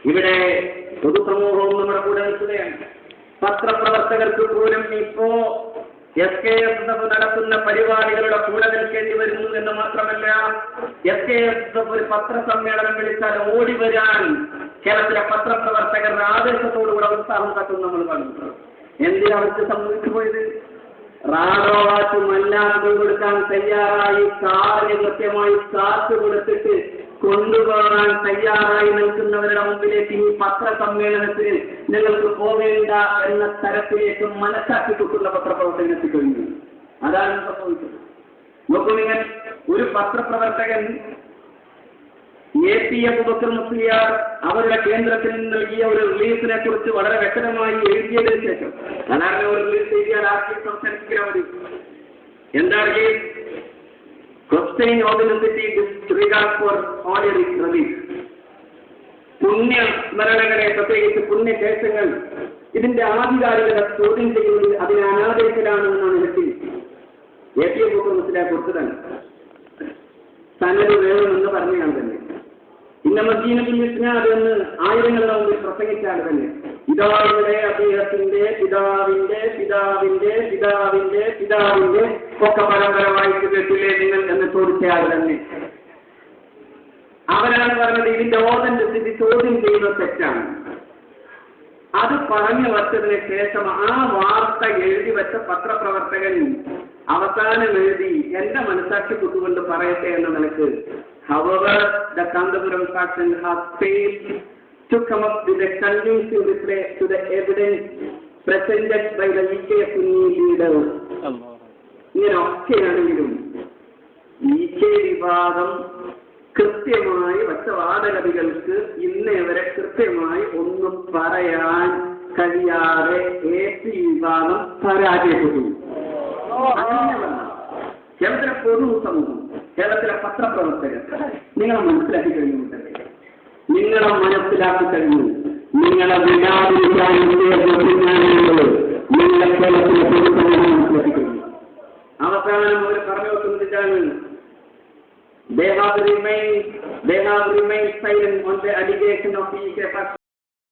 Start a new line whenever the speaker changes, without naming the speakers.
ഇവിടെ പൊതുസമൂഹവും നമ്മുടെ കൂടെ നിൽക്കുകയാണ്. പത്രപ്രവർത്തകർക്ക് പോലും ഇപ്പോ SKSF നടത്തുന്ന പരിപാടികളുടെ കൂടെ നിൽക്കേണ്ടി വരുന്നു എന്ന് മാത്രമല്ല, SKSF ഒരു പത്രസമ്മേളനം വിളിച്ചാൽ ഓടി വരാൻ കേരളത്തിലെ പത്രപ്രവർത്തകരുടെ ആവേശത്തോടുകൂടെ ഉത്സാഹം കാട്ടും നമ്മൾ കാണുന്നു. എന്തിനവർക്ക് സംഭവിച്ചു പോയത്? റാഡോവാറ്റ് മല്ലാതെ കൊടുക്കാൻ തയ്യാറായി കാറിന് കൃത്യമായി കാറ്റ് കൊടുത്തിട്ട് കൊണ്ടുപോകാൻ തയ്യാറായി നിൽക്കുന്നവരുടെ മുമ്പിലേക്ക് ഈ പത്രസമ്മേളനത്തിന് നിങ്ങൾക്ക് പോവേണ്ട എന്ന തരത്തിലേക്ക് മനസ്സാക്കി കിട്ടുന്ന പത്രപ്രവർത്തകൻ എത്തിക്കഴിഞ്ഞു. അതാണ് സംഭവിച്ചത്. നോക്കൂ നിങ്ങൾ, ഒരു പത്രപ്രവർത്തകൻ AP അബൂബക്കർ മുസ്ലിയാർ അവരുടെ കേന്ദ്രത്തിൽ നിന്ന് നൽകിയ ഒരു റിലീസിനെ കുറിച്ച് വളരെ വ്യക്തമായി എഴുതിയതിനു ശേഷം, സാധാരണ ഒരു റിലീസ് എഴുതിയാൽ ആർക്കും സംസാരിക്കാൻ മതി. എന്താ release? Questioning authenticity disregard for ordinary service. പുണ്യ സ്മരണകളെ, പ്രത്യേകിച്ച് പുണ്യകേശങ്ങൾ, ഇതിന്റെ ആധികാരികത ചോദ്യം ചെയ്യുന്നത് അതിനെ അനാദരിക്കലാണെന്നാണ് എനിക്ക് AP അബൂബക്കർ മുസ്ലിയാർ കൊടുത്തതാണ്. സനത് വേണമെന്ന് പറഞ്ഞാൽ തന്നെ ഇന്നമദ്ദീനെന്ന് ആയിരങ്ങളുടെ മുമ്പിൽ പ്രസംഗിച്ചാൽ തന്നെ പിതാവിന്റെ അദ്ദേഹത്തിന്റെ പിതാവിന്റെ പിതാവിന്റെ പിതാവിന്റെ പിതാവിന്റെ ഒക്കെ പരമ്പരമായിട്ട് കേട്ടില്ലേ നിങ്ങൾ എന്ന് ചോദിച്ചാൽ തന്നെ അവരാണ് പറഞ്ഞത് ഇതിന്റെ ഓതന്റിസിറ്റി ചോദ്യം ചെയ്യുന്ന തെറ്റാണ്. അത് പറഞ്ഞു വച്ചതിന് ശേഷം ആ വാർത്ത എഴുതി വെച്ച പത്രപ്രവർത്തകൻ അവസാനം എഴുതി എന്റെ മനസാക്ഷി കുത്തുകൊണ്ട് പറയട്ടെ എന്ന നിലക്ക്, however the Kandapuram faction has failed to come up with a convincing reply to the evidence presented by the UK Sunni leaders. ഇങ്ങനെയൊക്കെയാണെങ്കിലും UK വിഭാഗം കൃത്യമായി വച്ച വാദഗതികൾക്ക് ഇന്നേവരെ കൃത്യമായി ഒന്നും പറയാൻ കഴിയാതെ AP വിഭാഗം പരാജയപ്പെട്ടു. കേരളത്തിലെ പൊതുസമൂഹം, കേരളത്തിലെ പത്രപ്രവർത്തകർ നിങ്ങളെ മനസ്സിലാക്കി കഴിഞ്ഞിട്ടുണ്ടല്ലേ? നിങ്ങളെ മനസ്സിലാക്കി കഴിഞ്ഞു. നിങ്ങളെ വിടാതിരിക്കാൻ നിങ്ങളെ കേരളത്തിലെ പൊതുസമൂഹം മനസ്സിലാക്കി കഴിഞ്ഞു. അവസാനം അവർ പറഞ്ഞു വെക്കുന്നതിനാണ് they have remained silent on the allegation of